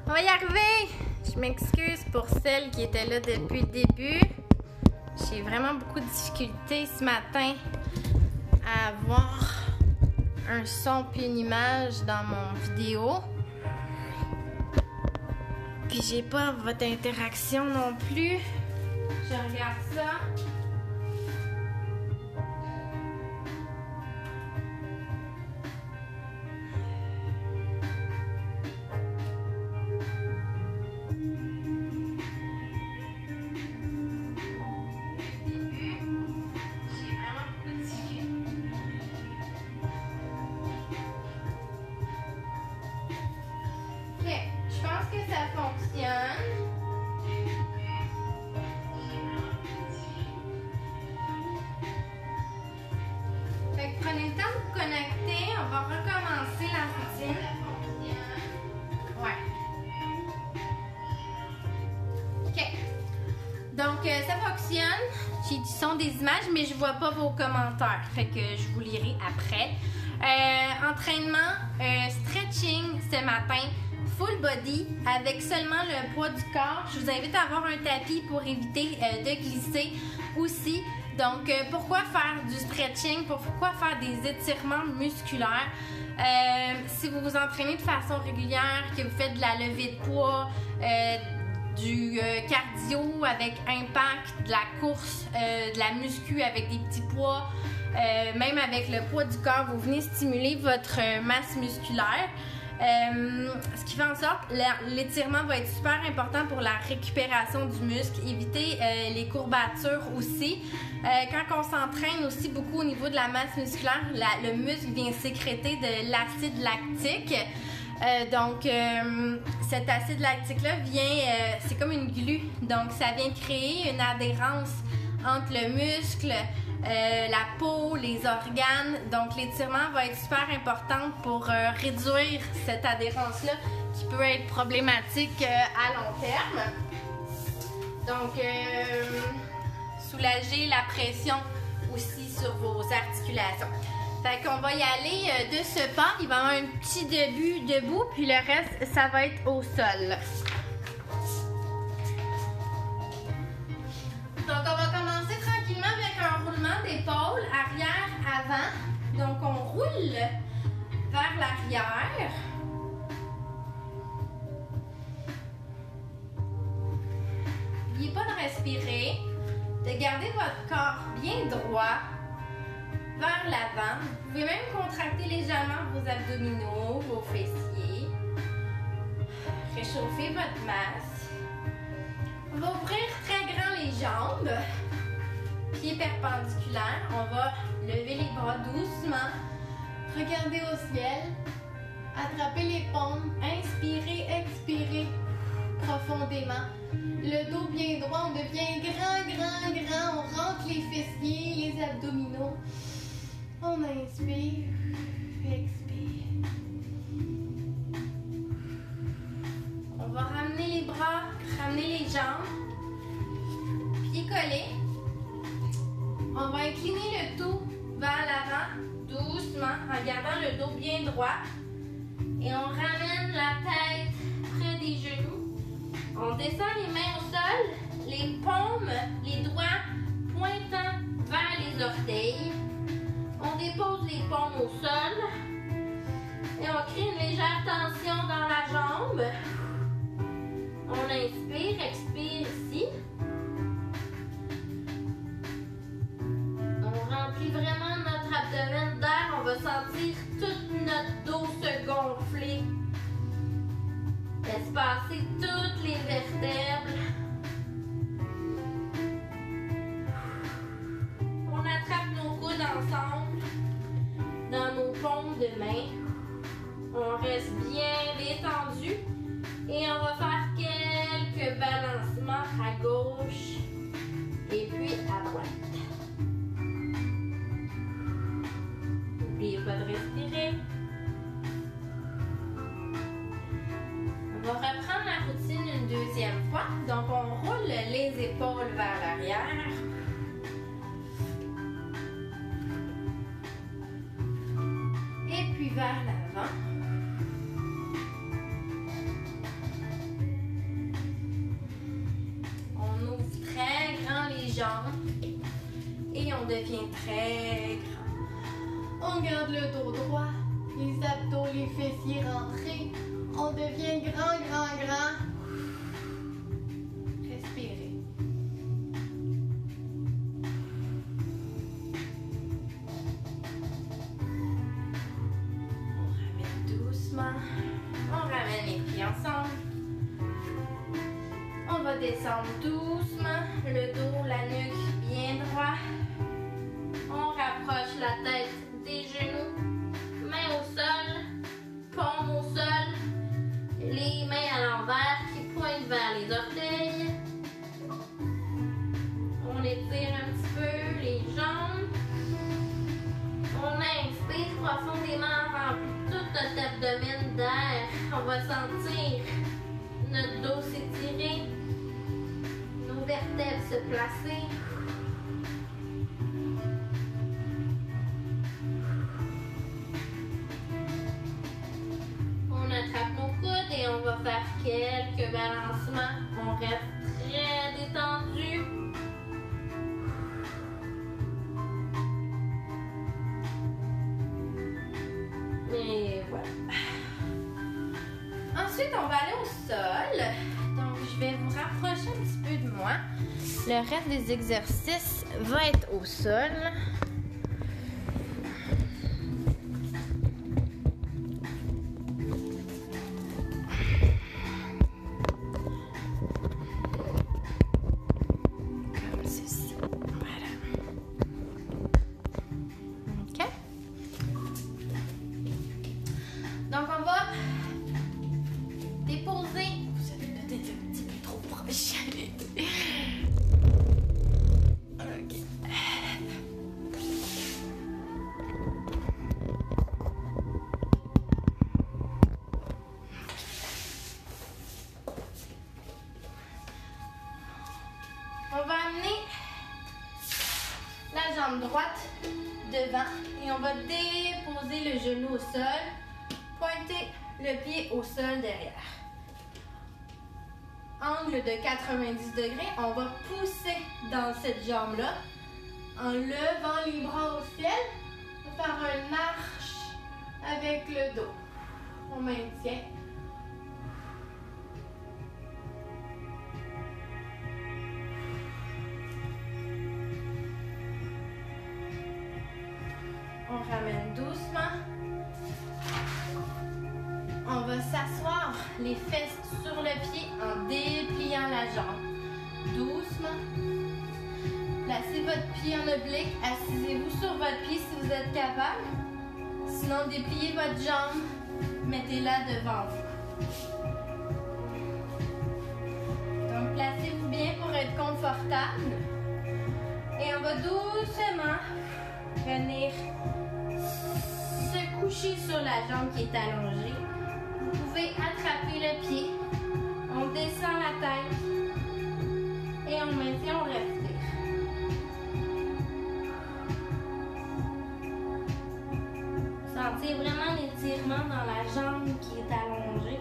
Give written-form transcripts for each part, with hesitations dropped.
On va y arriver! Je m'excuse pour celles qui étaient là depuis le début. J'ai vraiment beaucoup de difficultés ce matin à avoir un son puis une image dans mon vidéo. Puis j'ai pas votre interaction non plus. Je regarde ça. Prenez le temps de vous connecter, on va recommencer la routine. Ouais. OK. Donc, ça fonctionne. J'ai du son, des images, mais je vois pas vos commentaires. Fait que je vous lirai après. Entraînement, stretching ce matin, full body, avec seulement le poids du corps. Je vous invite à avoir un tapis pour éviter de glisser aussi. Donc, pourquoi faire du stretching? Pourquoi faire des étirements musculaires? Si vous vous entraînez de façon régulière, que vous faites de la levée de poids, du cardio avec impact, de la course, de la muscu avec des petits poids, même avec le poids du corps, vous venez stimuler votre masse musculaire. Ce qui fait en sorte que l'étirement va être super important pour la récupération du muscle, éviter les courbatures aussi. Quand on s'entraîne aussi beaucoup au niveau de la masse musculaire, le muscle vient sécréter de l'acide lactique. Donc, cet acide lactique-là vient, c'est comme une glu, donc ça vient créer une adhérence entre le muscle, la peau, les organes. Donc, l'étirement va être super important pour réduire cette adhérence-là qui peut être problématique à long terme. Donc, soulager la pression aussi sur vos articulations. Fait qu'on va y aller de ce pas. Il va y avoir un petit début debout, puis le reste, ça va être au sol. Donc, on va commencer tranquillement avec un roulement d'épaule, arrière, avant. Donc, on roule vers l'arrière. N'oubliez pas de respirer, de garder votre corps bien droit vers l'avant. Vous pouvez même contracter légèrement vos abdominaux, vos fessiers. Réchauffez votre masse. On va ouvrir très grand les jambes. Pieds perpendiculaires. On va lever les bras doucement. Regardez au ciel. Attrapez les paumes. Inspirez, expirez profondément. Le dos bien droit. On devient grand. On rentre les fessiers, les abdominaux. On inspire, expire. On va ramener les bras, ramener les jambes. Pieds collés. On va incliner le tout vers l'avant, doucement, en gardant le dos bien droit. Et on ramène la tête près des genoux. On descend les mains au sol, les paumes, les doigts pointant vers les orteils. On dépose les paumes au sol. Et on crée une légère tension dans la jambe. On inspire, expire ici. On remplit vraiment notre abdomen d'air. On va sentir tout notre dos se gonfler. Laisse passer toutes les vertèbres. On attrape nos coudes ensemble dans nos paumes de main. On reste bien détendu et on va faire quelques balancements à gauche et puis à droite. N'oubliez pas de respirer. On va reprendre la routine une deuxième fois. Donc, on roule les épaules vers l'arrière. Et puis vers l'avant. on devient très grand. On garde le dos droit, les abdos, les fessiers rentrés. On devient grand, grand, grand. Respirez. On ramène doucement. On ramène les pieds ensemble. On va descendre doucement, le dos, la nuque bien droit. On rapproche la tête des genoux, mains au sol, paume au sol, les mains à l'envers qui pointent vers les orteils. On étire un petit peu les jambes. On inspire profondément, remplit tout notre abdomen d'air. On va sentir notre dos s'étirer, nos vertèbres se placer. On attrape nos coudes et on va faire quelques balancements. On reste très détendu. Et voilà. Ensuite, on va aller au sol. Donc, je vais vous rapprocher un petit peu de moi. Le reste des exercices va être au sol. Comme ceci. Voilà. OK. Donc, on va déposer. Vous avez peut-être un petit peu trop proche. OK. On va amener la jambe droite devant et on va déposer le genou au sol, pointer le pied au sol derrière. Angle de 90 degrés, on va pousser dans cette jambe-là en levant les bras au ciel. On va faire une marche avec le dos. On maintient. On ramène doucement. On va s'asseoir les fesses sur le pied en dépliant la jambe. Doucement. Placez votre pied en oblique. Assisez-vous sur votre pied si vous êtes capable. Sinon, dépliez votre jambe. Mettez-la devant vous. Donc, placez-vous bien pour être confortable. Et on va doucement venir se coucher sur la jambe qui est allongée. Vous pouvez attraper le pied. On descend la tête. Et on maintient, on respire. Sentez vraiment l'étirement dans la jambe qui est allongée.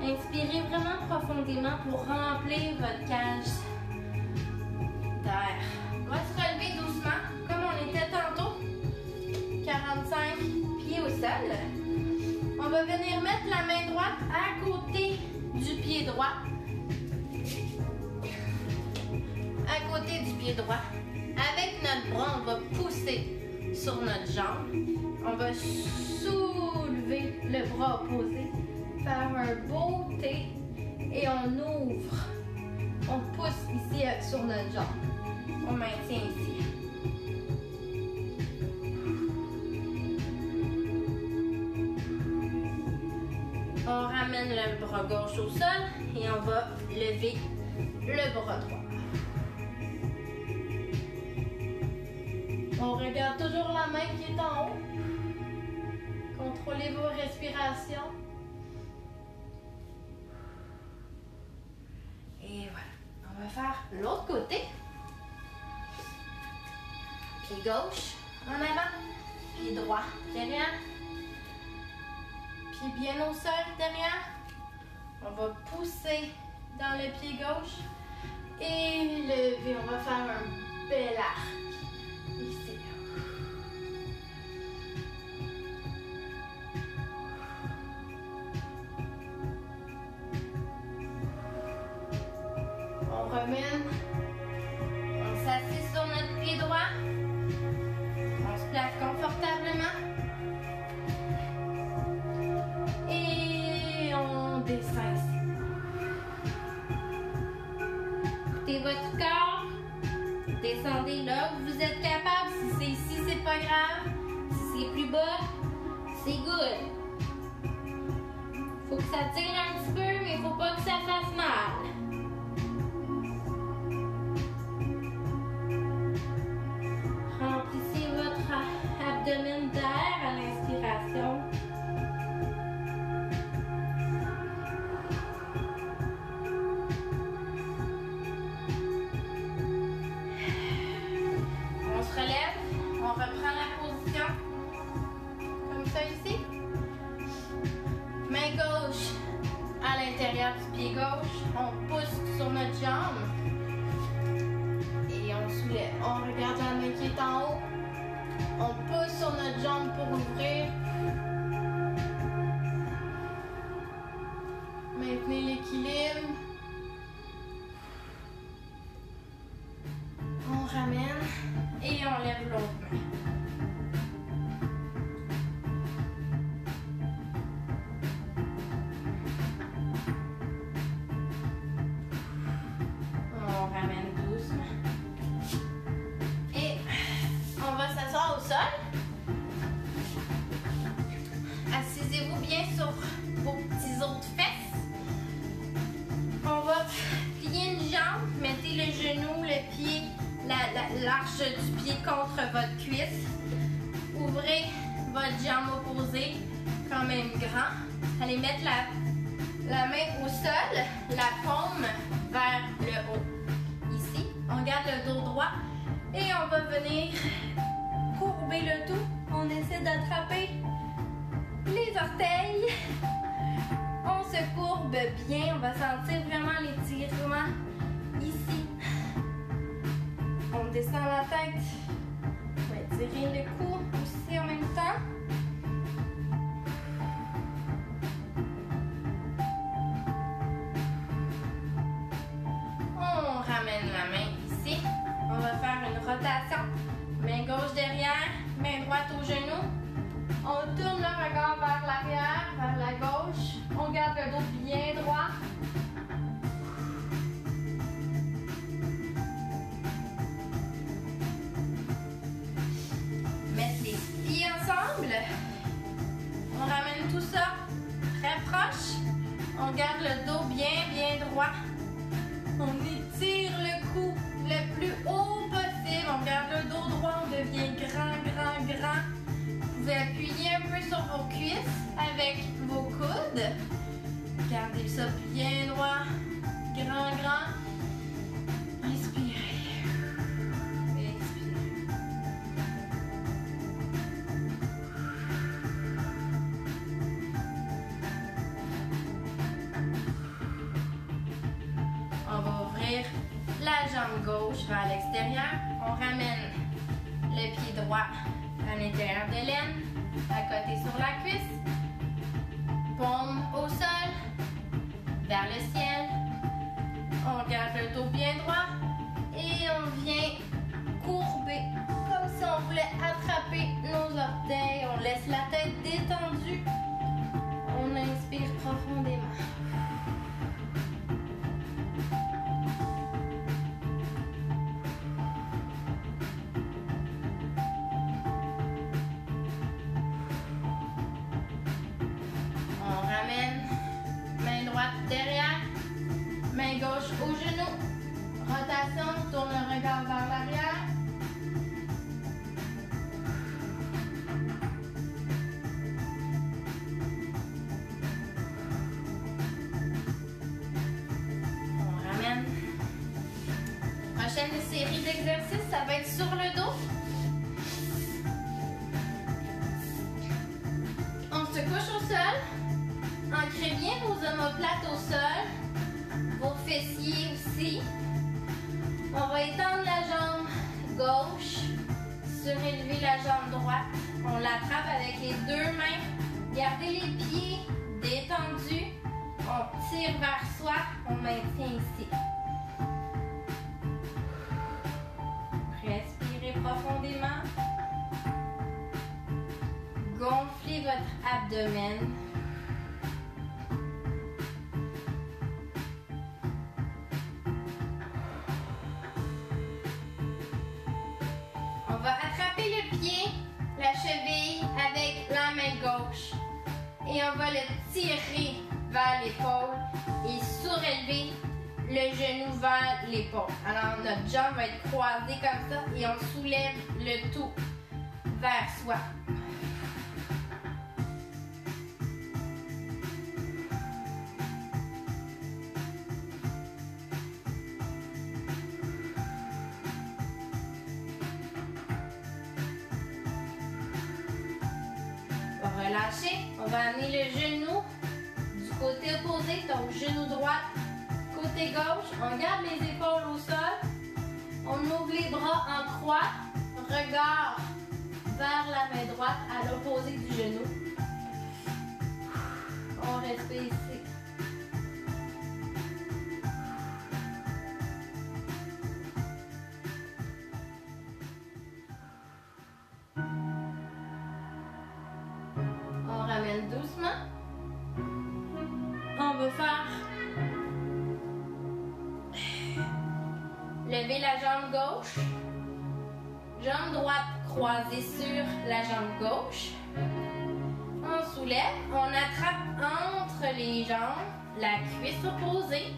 Inspirez vraiment profondément pour remplir votre cage d'air. On va se relever doucement, comme on était tantôt. 45 pieds au sol. On va venir mettre la main droite à côté du pied droit. À côté du pied droit. Avec notre bras, on va pousser sur notre jambe. On va soulever le bras opposé. Faire un beau T et on ouvre. On pousse ici sur notre jambe. On maintient ici. On ramène le bras gauche au sol et on va lever le bras droit. On regarde toujours la main qui est en haut. Contrôlez vos respirations. Et voilà. On va faire l'autre côté. Pied gauche en avant. Pied droit derrière. Pied bien au sol derrière. On va pousser dans le pied gauche et lever. On va faire un bel arc. Ici. On remène. On s'assied sur notre pied droit. On se place confortablement. Et on descend ici. Écoutez votre corps. Descendez là où vous êtes capable. Si c'est ici, c'est pas grave. Si c'est plus bas, c'est good. Faut que ça tire un petit peu, mais faut pas que ça fasse mal. Remplissez votre abdomen d'air à l'inspiration. On se relève, on reprend la position comme ça ici. Main gauche à l'intérieur du pied gauche, on pousse sur notre jambe. On soulève, on regarde la main qui est en haut, on pousse sur notre jambe pour ouvrir. Maintenez l'équilibre. On ramène et on lève l'autre main. On ramène doucement. Au sol. Assisez-vous bien sur vos petits os de fesses. On va plier une jambe. Mettez le genou, le pied, l'arche du pied contre votre cuisse. Ouvrez votre jambe opposée, quand même grand. Allez mettre la main au sol, la paume vers le haut. Ici, on garde le dos droit et on va venir courber le tout. On essaie d'attraper les orteils. On se courbe bien. On va sentir vraiment l'étirement ici. On descend la tête. On va étirer le cou aussi en même temps. On ramène la main ici. On va faire une rotation. Main gauche derrière, main droite au genou. On tourne le regard vers l'arrière, vers la gauche. On garde le dos bien droit. Mettez les pieds ensemble. On ramène tout ça très proche. On garde le dos bien droit. On étire le cou le plus haut possible. On garde le dos droit, on devient grand. Vous pouvez appuyer un peu sur vos cuisses avec vos coudes. Gardez ça bien droit, grand. Inspirez. Expirez. On va ouvrir la jambe gauche vers l'extérieur. On ramène le pied droit à l'intérieur de l'aine, à côté sur la cuisse. Paume au sol, vers le ciel. On garde le dos bien droit et on vient courber comme si on voulait attraper nos orteils. On laisse la tête détendue. On inspire profondément. Derrière, main gauche au genou, rotation, tourne le regard vers l'arrière. On ramène. Prochaine série d'exercices, ça va être sur le dos. On se couche au sol. Ancrez bien vos omoplates. omoplates au sol, vos fessiers aussi. On va étendre la jambe gauche, surélever la jambe droite. On l'attrape avec les deux mains. Gardez les pieds détendus. On tire vers soi, on maintient ici. Respirez profondément. Gonflez votre abdomen. On va attraper le pied, la cheville avec la main gauche et on va le tirer vers l'épaule et surélever le genou vers l'épaule. Alors notre jambe va être croisée comme ça et on soulève le tout vers soi. Relâchez, on va amener le genou du côté opposé, donc genou droit, côté gauche. On garde les épaules au sol. On ouvre les bras en croix. Regard vers la main droite à l'opposé du genou. On respire ici. Doucement. On va faire lever la jambe gauche, jambe droite croisée sur la jambe gauche. On soulève, on attrape entre les jambes, la cuisse opposée.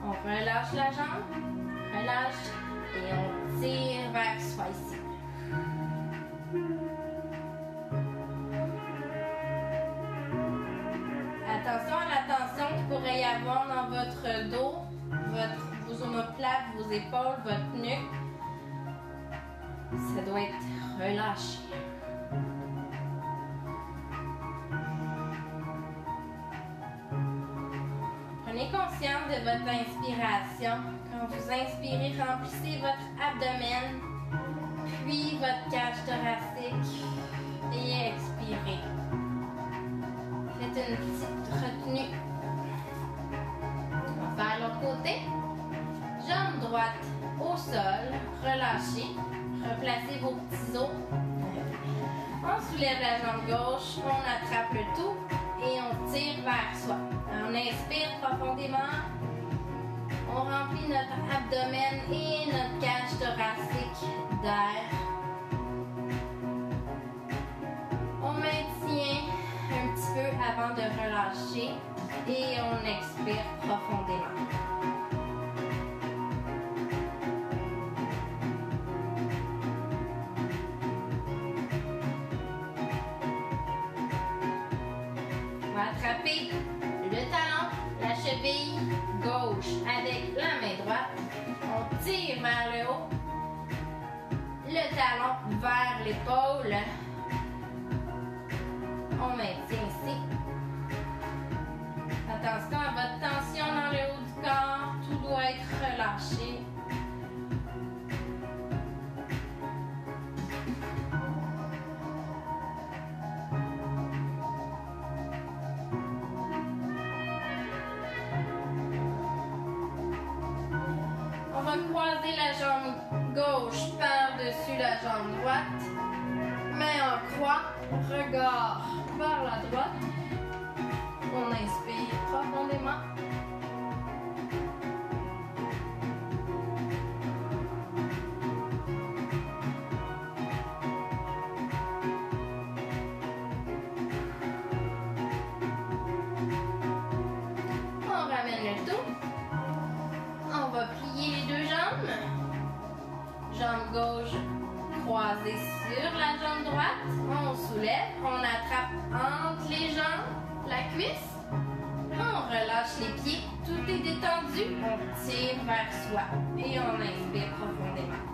On relâche la jambe, relâche et on tire vers soi ici. Attention à la tension qu'il pourrait y avoir dans votre dos, vos omoplates, vos épaules, votre nuque. Ça doit être relâché. Prenez conscience de votre inspiration. Quand vous inspirez, remplissez votre abdomen, puis votre cage thoracique et expirez. Faites une petite retenue. On va faire l'autre côté. Jambe droite au sol, relâchez. Replacez vos petits os. On soulève la jambe gauche, on attrape le tout et on tire vers soi. On inspire profondément. On remplit notre abdomen et notre cage thoracique d'air. On maintient un petit peu avant de relâcher et on expire profondément. On va attraper le talon, la cheville gauche avec la main droite. On tire vers le haut, le talon vers l'épaule. On maintient ici. Attention à votre tension dans le haut du corps. Tout doit être relâché. On va croiser la jambe gauche par-dessus la jambe droite. Main en croix, regard vers la droite. On inspire profondément. On ramène le dos. On va plier les deux jambes. Jambe gauche croisée sur la jambe droite. On soulève, on attrape entre les jambes, la cuisse. On relâche les pieds, tout est détendu. On tire vers soi et on inspire profondément.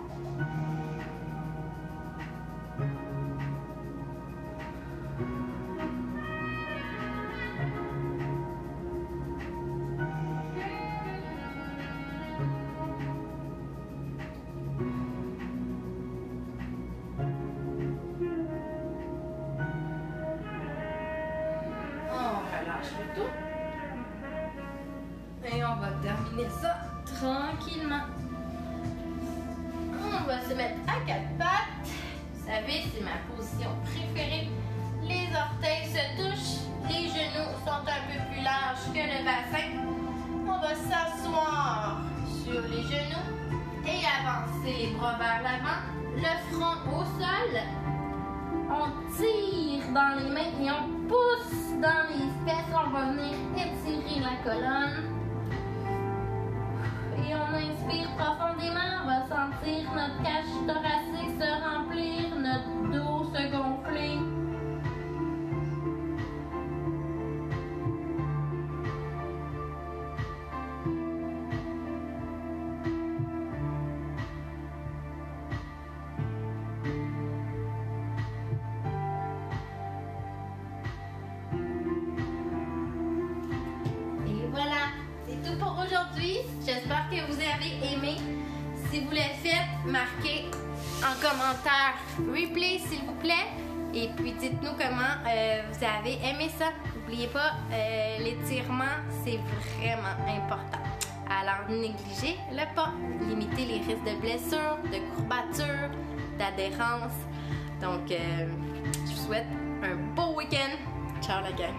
se mettre à quatre pattes. Vous savez, c'est ma position préférée. Les orteils se touchent, les genoux sont un peu plus larges que le bassin. On va s'asseoir sur les genoux et avancer les bras vers l'avant, le front au sol. On tire dans les mains et on pousse dans les fesses. On va venir étirer la colonne. Et on inspire profondément. On va sentir notre cage thoracique se remplir, notre dos se gonfler. Aujourd'hui, j'espère que vous avez aimé. Si vous le faites, marquez en commentaire replay s'il vous plaît. Et puis dites-nous comment vous avez aimé ça. N'oubliez pas, l'étirement, c'est vraiment important. Alors, négligez-le pas. Limitez les risques de blessures, de courbatures, d'adhérence. Donc, je vous souhaite un beau week-end. Ciao la gang!